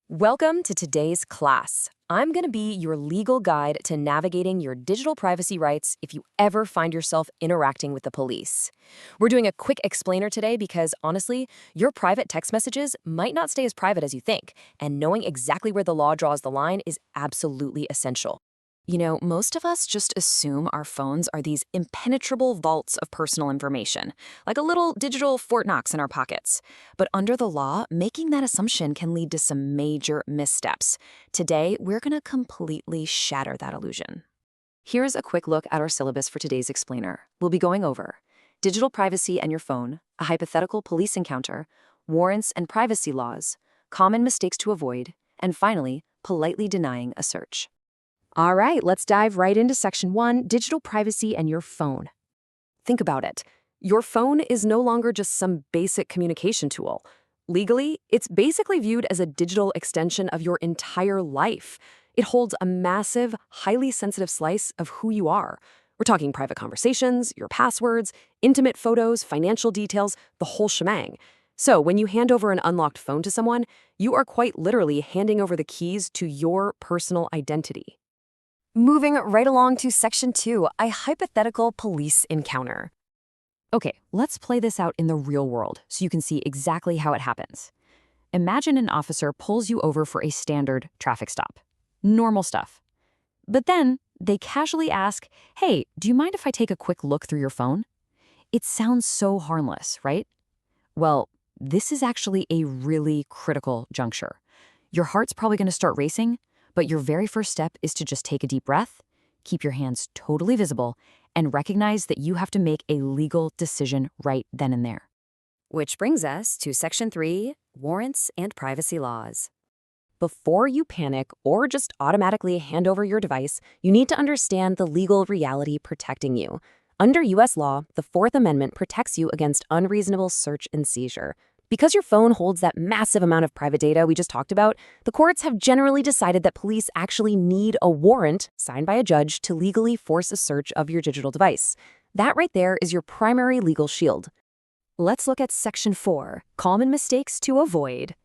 Welcome to today's class. I'm going to be your legal guide to navigating your digital privacy rights if you ever find yourself interacting with the police. We're doing a quick explainer today because, honestly, your private text messages might not stay as private as you think, and knowing exactly where the law draws the line is absolutely essential. Most of us just assume our phones are these impenetrable vaults of personal information, like a little digital Fort Knox in our pockets. But under the law, making that assumption can lead to some major missteps. Today, we're going to completely shatter that illusion. Here's a quick look at our syllabus for today's explainer. We'll be going over digital privacy and your phone, a hypothetical police encounter, warrants and privacy laws, common mistakes to avoid, and finally, politely denying a search. All right, let's dive right into Section 1, digital privacy and your phone. Think about it. Your phone is no longer just some basic communication tool. Legally, it's basically viewed as a digital extension of your entire life. It holds a massive, highly sensitive slice of who you are. We're talking private conversations, your passwords, intimate photos, financial details, the whole shebang. So when you hand over an unlocked phone to someone, you are quite literally handing over the keys to your personal identity. Moving right along to Section 2, a hypothetical police encounter. Okay, let's play this out in the real world so you can see exactly how it happens. Imagine an officer pulls you over for a standard traffic stop. Normal stuff. But then they casually ask, "Hey, do you mind if I take a quick look through your phone?" It sounds so harmless, right? Well, this is actually a really critical juncture. Your heart's probably going to start racing, but your very first step is to just take a deep breath, keep your hands totally visible, and recognize that you have to make a legal decision right then and there. Which brings us to Section 3, warrants and privacy laws. Before you panic or just automatically hand over your device, you need to understand the legal reality protecting you. Under U.S. law, the Fourth Amendment protects you against unreasonable search and seizure. Because your phone holds that massive amount of private data we just talked about, the courts have generally decided that police actually need a warrant signed by a judge to legally force a search of your digital device. That right there is your primary legal shield. Let's look at Section 4, common mistakes to avoid.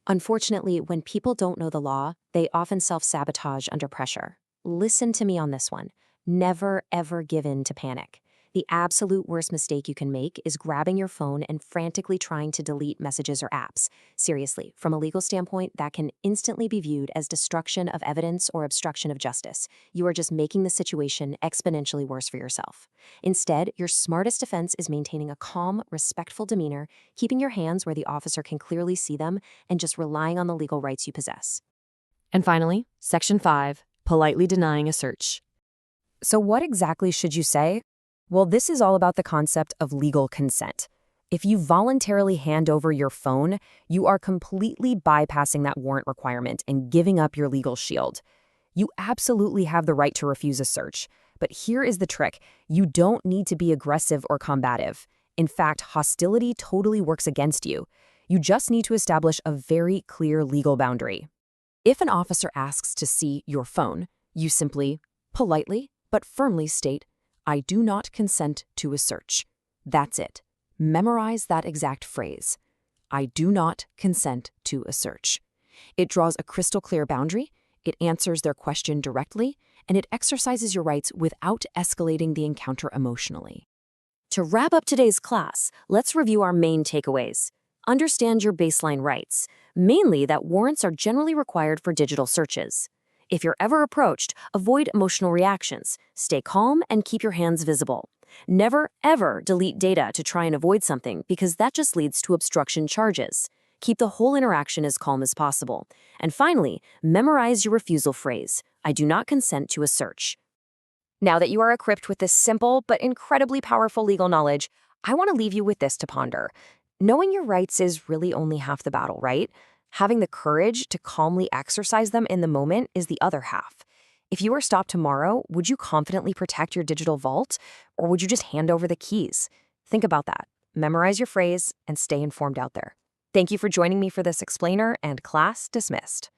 Unfortunately, when people don't know the law, they often self-sabotage under pressure. Listen to me on this one. Never, ever give in to panic. The absolute worst mistake you can make is grabbing your phone and frantically trying to delete messages or apps. Seriously, from a legal standpoint, that can instantly be viewed as destruction of evidence or obstruction of justice. You are just making the situation exponentially worse for yourself. Instead, your smartest defense is maintaining a calm, respectful demeanor, keeping your hands where the officer can clearly see them, and just relying on the legal rights you possess. And finally, Section 5, politely denying a search. So what exactly should you say? Well, this is all about the concept of legal consent. If you voluntarily hand over your phone, you are completely bypassing that warrant requirement and giving up your legal shield. You absolutely have the right to refuse a search. But here is the trick. You don't need to be aggressive or combative. In fact, hostility totally works against you. You just need to establish a very clear legal boundary. If an officer asks to see your phone, you simply, politely, but firmly state, "I do not consent to a search." That's it. Memorize that exact phrase. I do not consent to a search. It draws a crystal clear boundary, it answers their question directly, and it exercises your rights without escalating the encounter emotionally. To wrap up today's class, let's review our main takeaways. Understand your baseline rights, mainly that warrants are generally required for digital searches. If you're ever approached, avoid emotional reactions, stay calm, and keep your hands visible. Never, ever delete data to try and avoid something because that just leads to obstruction charges. Keep the whole interaction as calm as possible. And finally, memorize your refusal phrase, "I do not consent to a search." Now that you are equipped with this simple but incredibly powerful legal knowledge, I want to leave you with this to ponder. Knowing your rights is really only half the battle, right? Having the courage to calmly exercise them in the moment is the other half. If you were stopped tomorrow, would you confidently protect your digital vault, or would you just hand over the keys? Think about that. Memorize your phrase and stay informed out there. Thank you for joining me for this explainer, and class dismissed.